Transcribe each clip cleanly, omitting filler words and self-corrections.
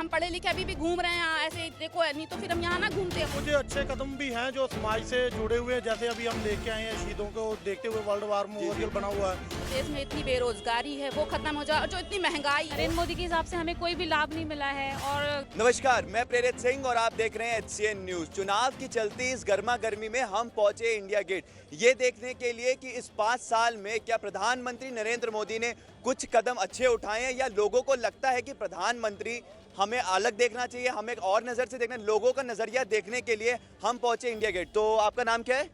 हम पढ़े लिखे अभी भी घूम रहे हैं ऐसे, देखो नहीं तो फिर हम यहाँ ना घूमते। मुझे अच्छे कदम भी हैं जो समाज से जुड़े हुए हैं, जैसे अभी हम देख के आए हैं शहीदों को देखते हुए वर्ल्ड वार मेमोरियल बना हुआ है। देश में इतनी बेरोजगारी है वो खत्म हो जाए, और जो इतनी महंगाई है। नरेंद्र मोदी के हिसाब से हमें कोई भी लाभ नहीं मिला है। और नमस्कार, मैं प्रेरित सिंह और आप देख रहे हैं HCN न्यूज। चुनाव की चलती इस गर्मा गर्मी में हम पहुंचे इंडिया गेट, ये देखने के लिए कि इस 5 साल में क्या प्रधानमंत्री नरेंद्र मोदी ने कुछ कदम अच्छे उठाए हैं, या लोगों को लगता है कि प्रधानमंत्री हमें अलग देखना चाहिए, हमें एक और नज़र से देखना। लोगों का नज़रिया देखने के लिए हम पहुंचे इंडिया गेट। तो आपका नाम क्या है?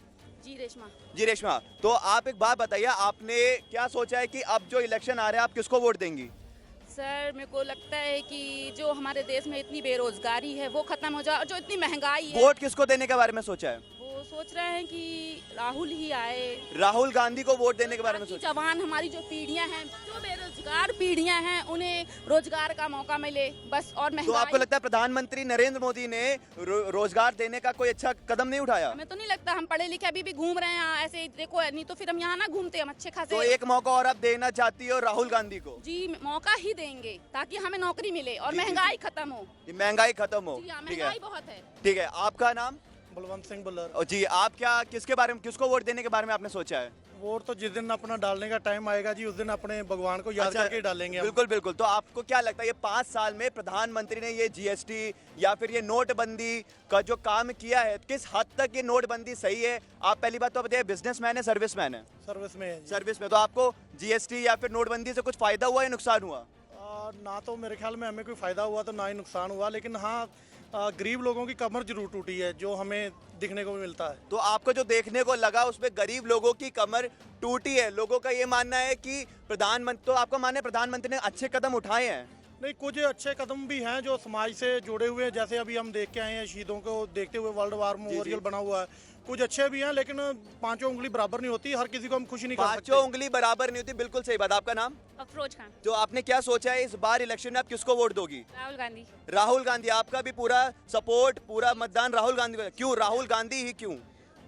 जी रेशमा। जी रेशमा, तो आप एक बात बताइए, आपने क्या सोचा है कि अब जो इलेक्शन आ रहा है आप किसको वोट देंगी? सर मेरे को लगता है कि जो हमारे देश में इतनी बेरोजगारी है वो खत्म हो जाए, और जो इतनी महंगाई है। वोट किसको देने के बारे में सोचा है? वो सोच रहे हैं कि राहुल ही आए। राहुल गांधी को वोट देने के बारे में ताकि सोचा। जवान हमारी जो पीढ़ियां हैं, जो बेरोजगार पीढ़ियां हैं, उन्हें रोजगार का मौका मिले बस। और तो महंगाई, आपको लगता है प्रधानमंत्री नरेंद्र मोदी ने रोजगार देने का कोई अच्छा कदम नहीं उठाया? हमें तो नहीं लगता। हम पढ़े लिखे अभी भी घूम रहे हैं ऐसे, देखो नहीं तो फिर हम यहाँ ना घूमते। हम अच्छे खासे तो एक मौका और आप देना चाहती हो राहुल गांधी को? जी मौका ही देंगे ताकि हमें नौकरी मिले और महंगाई खत्म हो। ये महंगाई खत्म हो। जी हाँ, ठीक है, महंगाई बहुत है। ठीक है। आपका नाम? बलवंत सिंह बुल्लर। और जी, आप क्या किसके बारे में, किसको वोट देने के बारे में आपने सोचा है? वोट तो जिस दिन अपना डालने का टाइम आएगा जी, उस दिन अपने भगवान को याद अच्छा, करके ही डालेंगे हम। बिल्कुल बिल्कुल। तो आपको क्या लगता है ये 5 साल में प्रधानमंत्री ने ये GST या फिर ये नोटबंदी का जो काम किया है, किस हद तक ये नोटबंदी सही है? आप पहली बात तो बताइए, बिजनेसमैन है सर्विसमैन है? सर्विस में है जी। सर्विस में। तो आपको GST या फिर नोटबंदी से कुछ फायदा हुआ या नुकसान हुआ? ना तो मेरे ख्याल में हमें कोई फ़ायदा हुआ तो ना ही नुकसान हुआ, लेकिन हाँ गरीब लोगों की कमर जरूर टूटी है, जो हमें दिखने को भी मिलता है। तो आपको जो देखने को लगा उसमें गरीब लोगों की कमर टूटी है। लोगों का ये मानना है कि प्रधानमंत्री, तो आपका मानना है प्रधानमंत्री ने अच्छे कदम उठाए हैं? नहीं, कुछ अच्छे कदम भी हैं जो समाज से जुड़े हुए हैं, जैसे अभी हम देख के आए हैं शहीदों को देखते हुए वर्ल्ड वार मेमोरियल बना हुआ है। कुछ अच्छे भी हैं, लेकिन पांचों उंगली बराबर नहीं होती, हर किसी को हम खुशी नहीं कर सकते। पांचों उंगली बराबर नहीं होती, बिल्कुल सही बात। आपका नाम? अफरोज खान। तो आपने क्या सोचा है इस बार इलेक्शन में आप किसको वोट दोगी? राहुल गांधी। राहुल गांधी। आपका भी पूरा सपोर्ट, पूरा मतदान राहुल गांधी को। क्यों राहुल गांधी ही क्यों?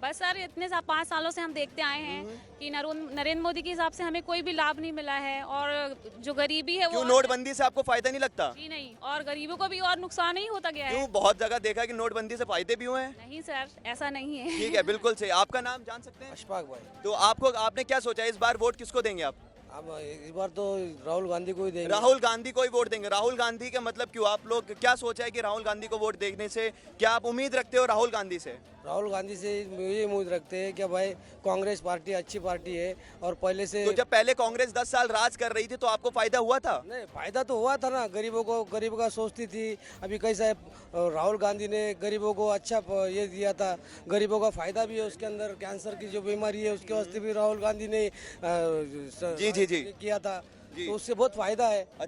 बस सर इतने 5 सालों से हम देखते आए हैं कि नरेंद्र मोदी के हिसाब से हमें कोई भी लाभ नहीं मिला है। और जो गरीबी है वो, क्यों नोटबंदी से आपको फायदा नहीं लगता? जी नहीं, और गरीबों को भी और नुकसान ही होता गया है। क्यों, बहुत जगह देखा है कि नोटबंदी से फायदे भी हुए हैं। नहीं सर, ऐसा नहीं है। ठीक है, बिल्कुल सही। आपका नाम जान सकते हैं? अशफाक भाई। तो आपको, आपने क्या सोचा है इस बार वोट किसको देंगे आप? अब इस बार तो राहुल गांधी को ही देंगे। राहुल गांधी को ही वोट देंगे। राहुल गांधी का मतलब क्यों? आप लोग क्या सोचा है कि राहुल गांधी को वोट देने से क्या आप उम्मीद रखते हो राहुल गांधी से? राहुल गांधी से ये उम्मीद रखते हैं कि भाई कांग्रेस पार्टी अच्छी पार्टी है, और पहले से तो जब पहले कांग्रेस 10 साल राज कर रही थी तो आपको फायदा हुआ था? नहीं, फायदा तो हुआ था ना, गरीबों को, गरीब का सोचती थी। अभी कैसा है, राहुल गांधी ने गरीबों को अच्छा ये दिया था, गरीबों का फायदा भी है। उसके अंदर कैंसर की जो बीमारी है उसके वास्ते भी राहुल गांधी ने जी। किया था, तो उससे बहुत फायदा है।